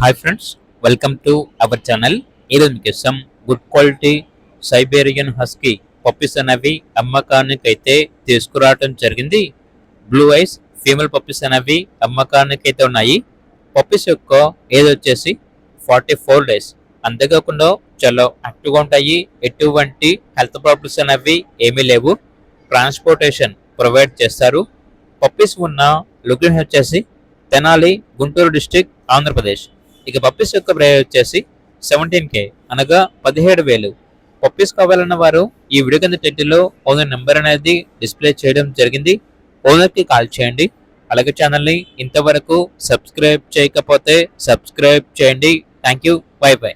Hi friends, welcome to our channel. ఈరోజు మీకోసం good quality Siberian husky puppies అనేవి అమ్మకానికైతే తీసుకురావడం జరిగింది. బ్లూ ఐస్ ఫీమేల్ పప్పీస్ అనేవి అమ్మకానికైతే ఉన్నాయి. పప్పీస్ యొక్క ఏజ్ వచ్చేసి 44 డేస్. అంతేకాకుండా చాలా యాక్టివ్గా ఉంటాయి. ఎటువంటి హెల్త్ ప్రాబ్లమ్స్ అనేవి ఏమీ లేవు. ట్రాన్స్పోర్టేషన్ ప్రొవైడ్ చేస్తారు. పప్పీస్ ఉన్న లొకేషన్ వచ్చేసి తెనాలి, గుంటూరు డిస్టిక్, ఆంధ్రప్రదేశ్. ఇక పప్పీస్ యొక్క ప్రైస్ వచ్చేసి 17K, అనగా 17,000. పప్పీస్ కావాలన్న వారు ఈ వీడియో కింద టైటిల్లో ఓనర్ నెంబర్ అనేది డిస్ప్లే చేయడం జరిగింది. ఓనర్కి కాల్ చేయండి. అలాగే ఛానల్ని ఇంతవరకు సబ్స్క్రైబ్ చేయకపోతే సబ్స్క్రైబ్ చేయండి. Thank you. By by.